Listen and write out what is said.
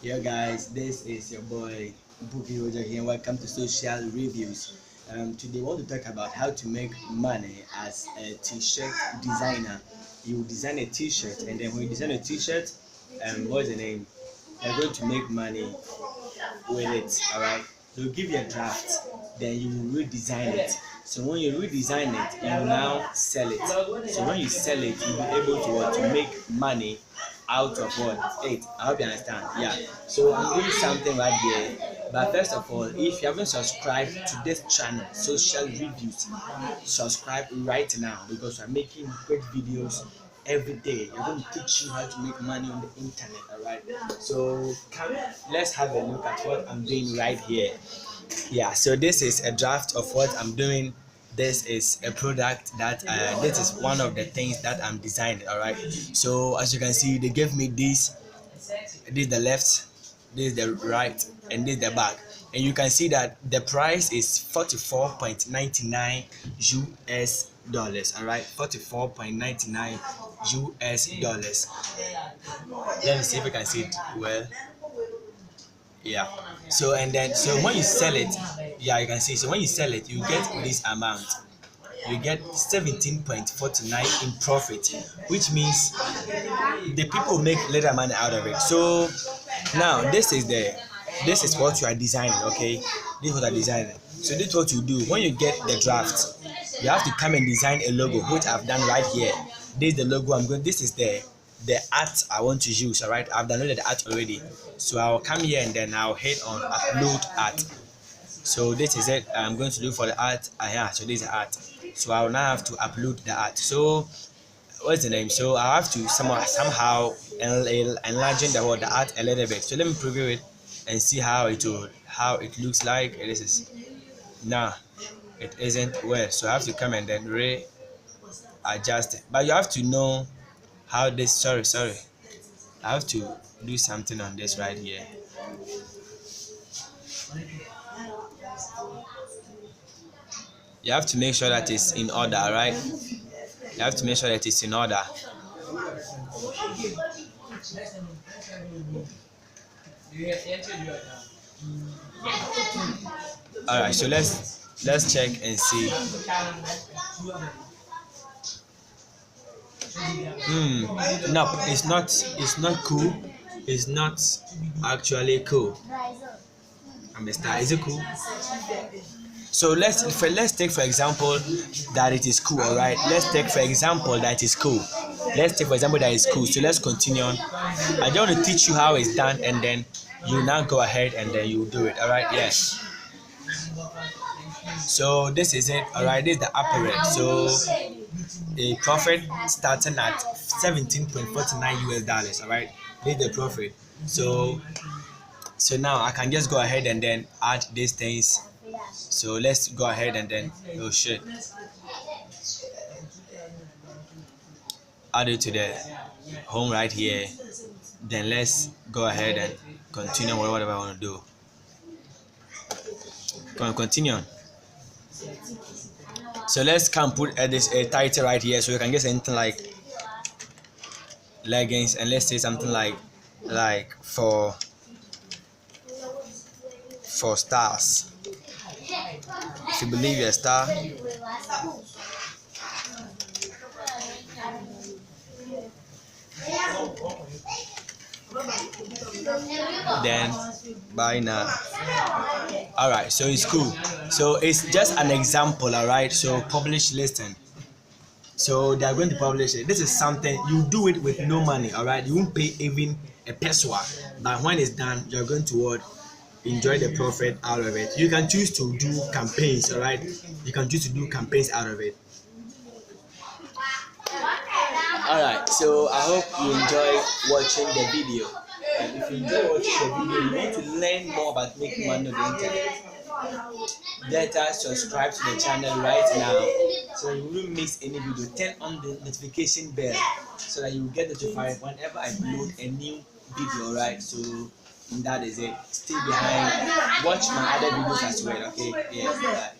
Yo guys, this is your boy Buki Roger here. Welcome to Social Reviews. Today we want to talk about how to make money as a t-shirt designer. You design a t-shirt, and then when you design a t-shirt, what's the name? You're going to make money with it. Alright. They'll give you a draft, then you will redesign it. So when you redesign it, you will now sell it. So when you sell it, you'll be able to make money out of what it. I hope you understand. Yeah. So I'm doing something right there. But first of all, if you haven't subscribed to this channel, Social Reviews, subscribe right now because I'm making great videos every day. I'm going to teach you how to make money on the internet. Alright. So let's have a look at what I'm doing right here. Yeah, so this is a draft of what I'm doing. This is a product that this is one of the things that I'm designing. All right, so as you can see, they gave me this is the left, this is the right, and this is the back, and you can see that the price is $44.99 US dollars. All right, $44.99 US dollars. Let me see if I can see it well. Yeah, so and then so when you sell it, yeah, you can see, so when you sell it, you get this amount. You get 17.49 in profit, which means the people make little money out of it. So now this is what you are designing. Okay, this is what I'm designing. So this is what you do when you get the draft. You have to come and design a logo, which I've done right here. This is the logo I'm going. This is the art I want to use. All right, I've downloaded the art already, so I'll come here and then I'll hit on upload art. So this is it. I'm going to do for the art. Yeah, so this is the art. So I will now have to upload the art. So what's the name? So I have to somehow enlarge the art a little bit. So let me preview it and see how it looks like. This is now it isn't well. So I have to come and then readjust it. But you have to know how this. Sorry. I have to do something on this right here. You have to make sure that it's in order, right? You have to make sure that it's in order. All right, so let's check and see. No, it's not cool. It's not actually cool. Understand? Is it cool? So let's take for example that it is cool. All right, let's take for example that it is cool. Let's take for example that it's cool. So let's continue on. I just want to teach you how it's done, and then you now go ahead and then you do it. All right, yes. So this is it. All right, this is the apparel. So a profit starting at 17.49 US dollars. All right, this is the profit. So now I can just go ahead and then add these things. So let's go ahead and then add it to the home right here. Then let's go ahead and continue with whatever I want to do. Continue. So let's come put this title right here, so you can get something like leggings, and let's say something like for stars. If you believe you're a star, then buy now. All right, so it's cool. So it's just an example. All right, so publish listing. So they are going to publish it. This is something you do it with no money. All right, you won't pay even a peso, but when it's done, you're going to enjoy the profit out of it. You can choose to do campaigns. All right, you can choose to do campaigns out of it. All right, so I hope you enjoy watching the video. And if you enjoy watching the video, you want to learn more about making money on the internet, let us subscribe to the channel right now so you won't miss any video. Turn on the notification bell so that you will get notified whenever I upload a new video. Right, so that is it. Stay behind, watch my other videos as well. Okay, yes.